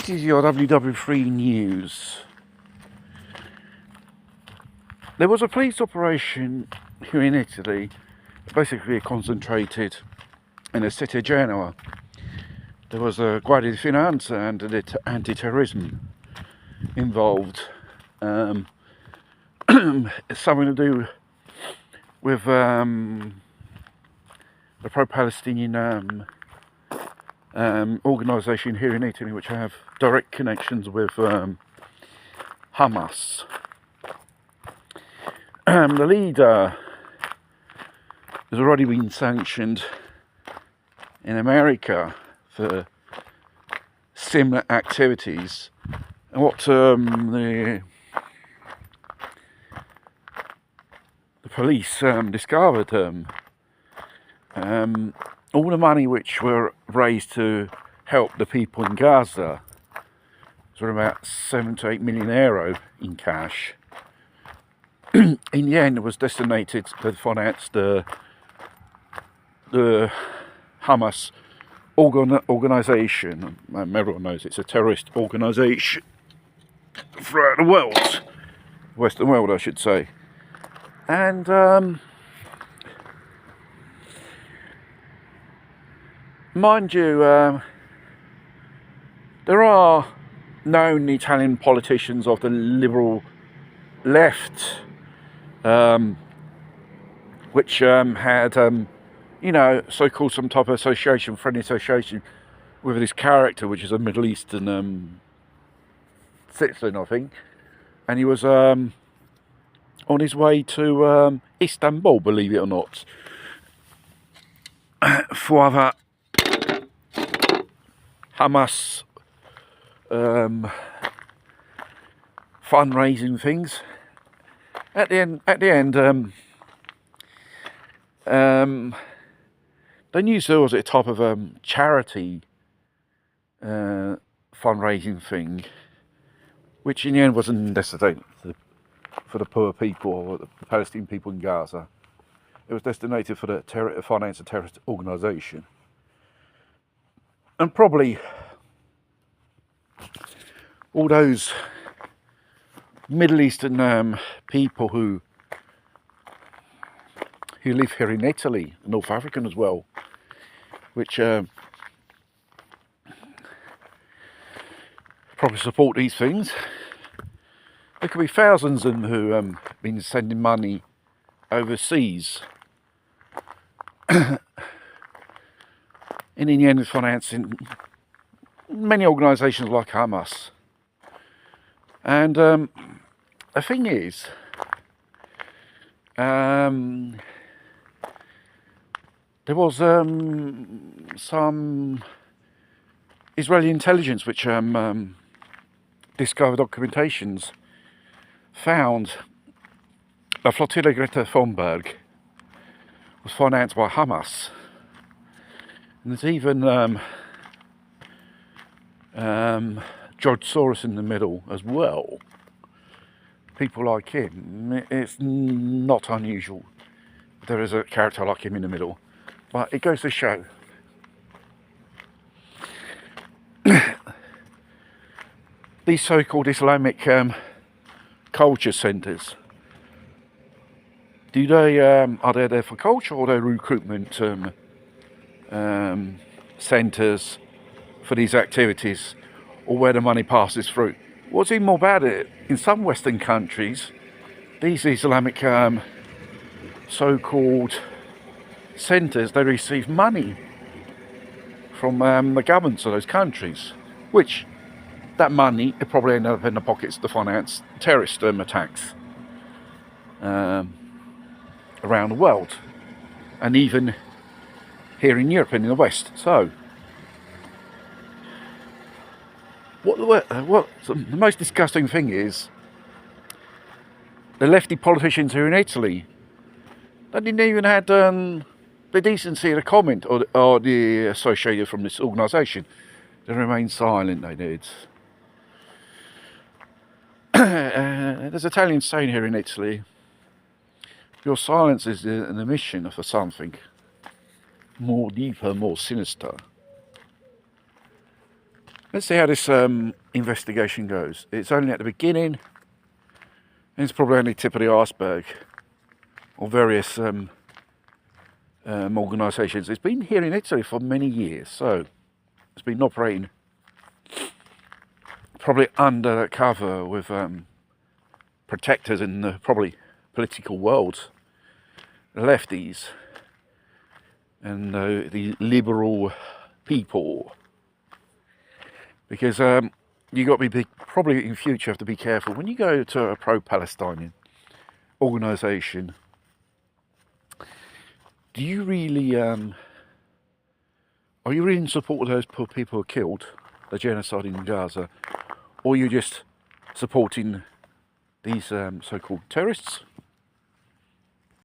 This is your WW3 news. There was a police operation here in Italy, basically concentrated in the city of Genoa. There was a Guardia di Finanza and anti-terrorism involved. Something to do with the pro-Palestinian organisation here in Italy, which have direct connections with Hamas. The leader has already been sanctioned in America for similar activities. And what the police discovered, all the money which were raised to help the people in Gaza was about 7 to 8 million euro in cash. In the end, it was destinated to finance the Hamas organisation. Everyone knows it's a terrorist organisation throughout the world, Western world, I should say. And mind you, there are known Italian politicians of the liberal left, which had, so-called some type of association, friendly association with this character, which is a Middle Eastern citizen, I think. And he was on his way to Istanbul, believe it or not, for other Hamas fundraising things. At the end, they used there was a type of charity fundraising thing, which in the end wasn't destined for the poor people or the Palestinian people in Gaza. It was destined for the finance a terrorist organisation. And probably all those Middle Eastern people who live here in Italy, North African as well, which probably support these things. There could be thousands of them who have been sending money overseas. And in the end, it's financing many organisations like Hamas. And the thing is, there was some Israeli intelligence which discovered documentations found a flotilla Greta Thunberg was financed by Hamas. And there's even George Soros in the middle as well. People like him, it's not unusual. There is a character like him in the middle. But it goes to show these so-called Islamic culture centres, do they are they there for culture, or are they recruitment centres for these activities, or where the money passes through? What's even more bad at it, in some Western countries, these Islamic so-called centres, they receive money from the governments of those countries, which that money it probably end up in the pockets to finance terrorist attacks around the world, and even here in Europe and in the West. So what the most disgusting thing is, the lefty politicians here in Italy, they didn't even had the decency to comment or the associated from this organisation. They remained silent, they did. There's an Italian saying here in Italy: your silence is an admission for something more deeper, more sinister. Let's see how this investigation goes. It's only at the beginning, and it's probably only tip of the iceberg of various organisations. It's been here in Italy for many years, so it's been operating probably under cover with protectors in the probably political world, the lefties, and the liberal people. Because you got to be probably in future have to be careful when you go to a pro-Palestinian organisation. Do you really are you really in support of those poor people who are killed, the genocide in Gaza, or are you just supporting these so-called terrorists?